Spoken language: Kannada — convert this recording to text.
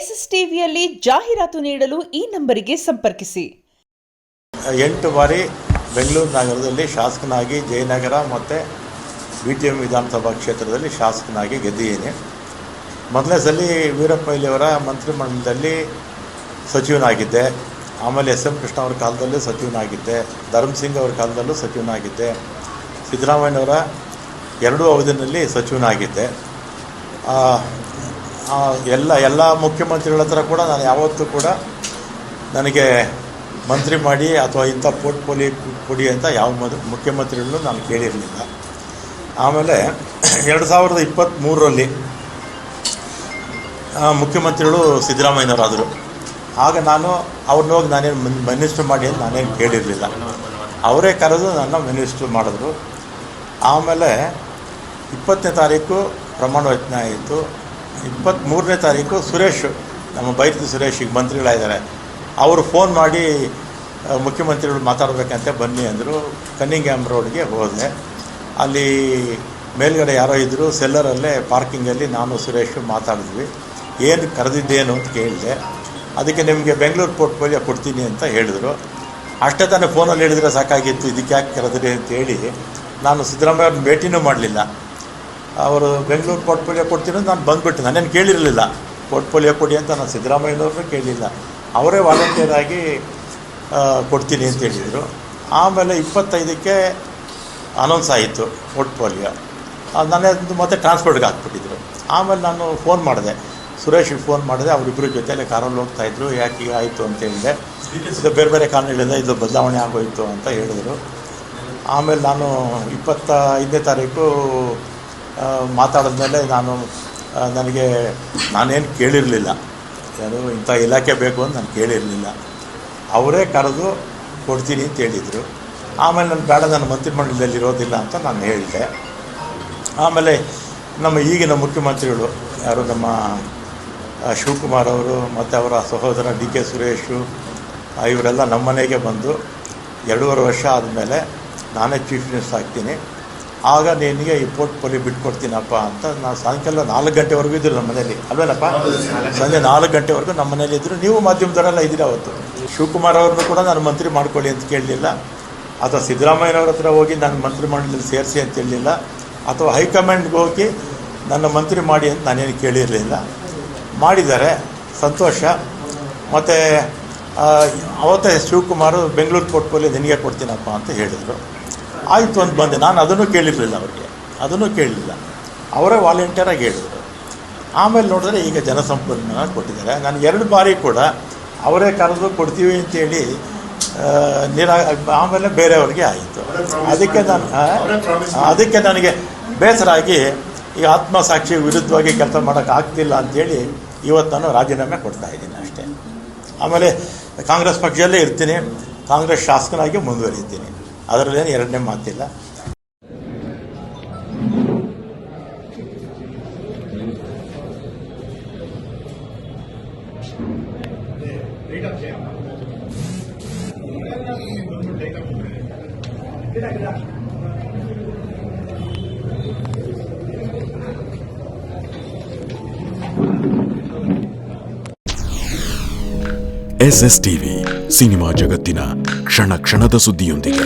SSTVಯಲ್ಲಿ ಜಾಹೀರಾತು ನೀಡಲು ಈ ನಂಬರಿಗೆ ಸಂಪರ್ಕಿಸಿ. 8 ಬಾರಿ ಬೆಂಗಳೂರು ನಗರದಲ್ಲಿ ಶಾಸಕನಾಗಿ ಜಯನಗರ ಮತ್ತು BTM ವಿಧಾನಸಭಾ ಕ್ಷೇತ್ರದಲ್ಲಿ ಶಾಸಕನಾಗಿ ಗೆದ್ದಿದ್ದೀನಿ. ಮೊದಲನೇ ಸಲ ವೀರಪ್ಪ ಮೊಯ್ಲಿಯವರ ಮಂತ್ರಿಮಂಡಲದಲ್ಲಿ ಸಚಿವನಾಗಿದ್ದೆ. ಆಮೇಲೆ SM ಕೃಷ್ಣ ಅವರ ಕಾಲದಲ್ಲೂ ಸಚಿವನಾಗಿದ್ದೆ. ಧರ್ಮಸಿಂಗ್ ಅವರ ಕಾಲದಲ್ಲೂ ಸಚಿವನಾಗಿದ್ದೆ. ಸಿದ್ದರಾಮಯ್ಯನವರ 2 ಅವಧಿಯಲ್ಲಿ ಸಚಿವನಾಗಿದ್ದೆ. ಎಲ್ಲ ಮುಖ್ಯಮಂತ್ರಿಗಳ ಹತ್ರ ಕೂಡ ನಾನು ಯಾವತ್ತೂ ಕೂಡ ನನಗೆ ಮಂತ್ರಿ ಮಾಡಿ ಅಥವಾ ಇಂಥ ಪೋರ್ಟ್ಫೋಲಿಯೋ ಕೊಡಿ ಅಂತ ಯಾವ ಮುಖ್ಯಮಂತ್ರಿಗಳನ್ನೂ ನಾನು ಕೇಳಿರಲಿಲ್ಲ. ಆಮೇಲೆ 2023ರಲ್ಲಿ ಮುಖ್ಯಮಂತ್ರಿಗಳು ಸಿದ್ದರಾಮಯ್ಯನವರಾದರು. ಆಗ ನಾನು ಅವ್ರನ್ನ ಹೋಗಿ ನಾನೇನು ಮಿನಿಸ್ಟ್ರ್ ಮಾಡಿ ಅಂತ ನಾನೇನು ಕೇಳಿರಲಿಲ್ಲ. ಅವರೇ ಕರೆದು ನನ್ನ ಮಿನಿಸ್ಟ್ರ್ ಮಾಡಿದ್ರು. ಆಮೇಲೆ 20ನೇ ತಾರೀಕು ಪ್ರಮಾಣ ವಚನ ಆಯಿತು. 23ನೇ ತಾರೀಕು ಸುರೇಶ್, ನಮ್ಮ ಬೈರತಿ ಸುರೇಶ್ ಈಗ ಮಂತ್ರಿಗಳಾಗಿದ್ದಾರೆ, ಅವರು ಫೋನ್ ಮಾಡಿ ಮುಖ್ಯಮಂತ್ರಿಗಳು ಮಾತಾಡಬೇಕಂತೆ ಬನ್ನಿ ಅಂದರು. ಕನ್ನಿಂಗ್ಹ್ಯಾಮ್ ರೋಡ್ಗೆ ಹೋದೆ. ಅಲ್ಲಿ ಮೇಲ್ಗಡೆ ಯಾರೋ ಇದ್ದರು, ಸೆಲ್ಲರಲ್ಲೇ ಪಾರ್ಕಿಂಗಲ್ಲಿ ನಾನು ಸುರೇಶ್ ಮಾತಾಡಿದ್ವಿ. ಏನು ಕರೆದಿದ್ದೇನು ಅಂತ ಕೇಳಿದೆ. ಅದಕ್ಕೆ ನಿಮಗೆ ಬೆಂಗಳೂರು ಪೋರ್ಟ್ಫೋಲಿಯೋ ಕೊಡ್ತೀನಿ ಅಂತ ಹೇಳಿದರು. ಅಷ್ಟೇ ತಾನೇ ಫೋನಲ್ಲಿ ಹೇಳಿದರೆ ಸಾಕಾಗಿತ್ತು, ಇದಕ್ಕೆ ಯಾಕೆ ಕರೆದ್ರಿ ಅಂತೇಳಿ ನಾನು ಸಿದ್ದರಾಮಯ್ಯ ಅವ್ರನ್ನ ಭೇಟಿನೂ ಮಾಡಲಿಲ್ಲ. ಅವರು ಬೆಂಗಳೂರು ಪೋರ್ಟ್ಫೋಲಿಯೋ ಕೊಡ್ತೀನಿ ಅಂತ ನಾನು ಬಂದುಬಿಟ್ಟು ನಾನೇನು ಕೇಳಿರಲಿಲ್ಲ. ಪೋರ್ಟ್ಫೋಲಿಯೋ ಕೊಡಿ ಅಂತ ನಾನು ಸಿದ್ದರಾಮಯ್ಯನವ್ರನ್ನೂ ಕೇಳಲಿಲ್ಲ. ಅವರೇ ವಾಲಂಟಿಯರ್ ಆಗಿ ಕೊಡ್ತೀನಿ ಅಂತ ಹೇಳಿದರು. ಆಮೇಲೆ 25ಕ್ಕೆ ಅನೌನ್ಸ್ ಆಯಿತು ಪೋರ್ಟ್ಫೋಲಿಯೋ. ನನ್ನದು ಮತ್ತೆ ಟ್ರಾನ್ಸ್ಪೋರ್ಟ್ಗೆ ಹಾಕ್ಬಿಟ್ಟಿದ್ರು. ಆಮೇಲೆ ನಾನು ಫೋನ್ ಮಾಡಿದೆ, ಸುರೇಶ್ಗೆ ಫೋನ್ ಮಾಡಿದೆ. ಅವರಿಬ್ಬರ ಜೊತೆಯಲ್ಲೇ ಕಾರಲ್ಲಿ ಹೋಗ್ತಾಯಿದ್ರು. ಯಾಕೆ ಈಗ ಆಯಿತು ಅಂತ ಹೇಳಿದೆ. ಇದು ಬೇರೆ ಬೇರೆ ಕಾರಣಗಳಿಂದ ಇದು ಬದಲಾವಣೆ ಆಗೋಯಿತು ಅಂತ ಹೇಳಿದರು. ಆಮೇಲೆ ನಾನು 25ನೇ ತಾರೀಕು ಮಾತಾಡಿದ್ಮೇಲೆ ನಾನೇನು ಕೇಳಿರಲಿಲ್ಲ, ಏನು ಇಂಥ ಇಲಾಖೆ ಬೇಕು ಅಂತ ನಾನು ಕೇಳಿರಲಿಲ್ಲ. ಅವರೇ ಕರೆದು ಕೊಡ್ತೀನಿ ಅಂತ ಹೇಳಿದರು. ಆಮೇಲೆ ನಾನು ಬೇಡ, ನನ್ನ ಮಂತ್ರಿಮಂಡಲದಲ್ಲಿ ಇರೋದಿಲ್ಲ ಅಂತ ನಾನು ಹೇಳಿದೆ. ಆಮೇಲೆ ನಮ್ಮ ಈಗಿನ ಮುಖ್ಯಮಂತ್ರಿಗಳು ಯಾರು, ನಮ್ಮ ಶಿವಕುಮಾರ್ ಅವರು ಮತ್ತು ಅವರ ಸಹೋದರ DK ಸುರೇಶು, ಇವರೆಲ್ಲ ನಮ್ಮ ಮನೆಗೆ ಬಂದು 2.5 ವರ್ಷ ಆದಮೇಲೆ ನಾನೇ ಚೀಫ್ ಮಿನಿಸ್ಟರ್ ಆಗ್ತೀನಿ, ಆಗ ನಿನಗೆ ಈ ಪೋರ್ಟ್ಫೋಲಿಯೋ ಬಿಟ್ಕೊಡ್ತೀನಪ್ಪ ಅಂತ. ನಾನು ಸಾಯಂಕಾಲ 4 ಗಂಟೆವರೆಗೂ ಇದ್ದರು ನಮ್ಮ ಮನೇಲಿ, ಅಲ್ವೇನಪ್ಪ? ಸಂಜೆ 4 ಗಂಟೆವರೆಗೂ ನಮ್ಮ ಮನೇಲಿ ಇದ್ದರು. ನೀವು ಮಾಧ್ಯಮದವರೆಲ್ಲ ಇದ್ದೀರ ಅವತ್ತು. ಶಿವಕುಮಾರ್ ಅವ್ರನ್ನೂ ಕೂಡ ನಾನು ಮಂತ್ರಿ ಮಾಡ್ಕೊಳ್ಳಿ ಅಂತ ಕೇಳಲಿಲ್ಲ, ಅಥವಾ ಸಿದ್ದರಾಮಯ್ಯನವ್ರ ಹತ್ರ ಹೋಗಿ ನನ್ನ ಮಂತ್ರಿಮಂಡಲದಲ್ಲಿ ಸೇರಿಸಿ ಅಂತ ಹೇಳಲಿಲ್ಲ, ಅಥವಾ ಹೈಕಮಾಂಡ್ಗೆ ಹೋಗಿ ನನ್ನ ಮಂತ್ರಿ ಮಾಡಿ ಅಂತ ನಾನೇನು ಕೇಳಿರಲಿಲ್ಲ. ಮಾಡಿದ್ದಾರೆ, ಸಂತೋಷ. ಮತ್ತು ಅವತ್ತೇ ಶಿವಕುಮಾರ್ ಬೆಂಗಳೂರು ಪೋರ್ಟ್ಫೋಲಿಯೋ ನಿನಗೆ ಕೊಡ್ತೀನಪ್ಪ ಅಂತ ಹೇಳಿದರು. ಆಯಿತು ಅಂತ ಬಂದೆ. ನಾನು ಅದನ್ನು ಕೇಳಿರಲಿಲ್ಲ, ಅವ್ರಿಗೆ ಅದನ್ನು ಕೇಳಲಿಲ್ಲ. ಅವರೇ ವಾಲಂಟಿಯರಾಗಿ ಹೇಳಿದರು. ಆಮೇಲೆ ನೋಡಿದ್ರೆ ಈಗ ಜಲಸಂಪನ್ಮೂಲ ಕೊಟ್ಟಿದ್ದಾರೆ. ನಾನು 2 ಬಾರಿ ಕೂಡ ಅವರೇ ಕರೆದು ಕೊಡ್ತೀವಿ ಅಂತೇಳಿ ಆಮೇಲೆ ಬೇರೆಯವ್ರಿಗೆ ಆಯಿತು. ಅದಕ್ಕೆ ನನಗೆ ಬೇಸರ ಆಗಿ ಈಗ ಆತ್ಮಸಾಕ್ಷಿ ವಿರುದ್ಧವಾಗಿ ಕೆಲಸ ಮಾಡೋಕ್ಕಾಗ್ತಿಲ್ಲ ಅಂಥೇಳಿ ಇವತ್ತು ನಾನು ರಾಜೀನಾಮೆ ಕೊಡ್ತಾಯಿದ್ದೀನಿ ಅಷ್ಟೇ. ಆಮೇಲೆ ಕಾಂಗ್ರೆಸ್ ಪಕ್ಷದಲ್ಲೇ ಇರ್ತೀನಿ, ಕಾಂಗ್ರೆಸ್ ಶಾಸಕನಾಗಿ ಮುಂದುವರಿತೀನಿ, ಅದರಲ್ಲೇನು ಎರಡನೇ ಮಾತಿಲ್ಲ. SSTV ಸಿನಿಮಾ ಜಗತ್ತಿನ ಕ್ಷಣ ಕ್ಷಣದ ಸುದ್ದಿಯೊಂದಿಗೆ.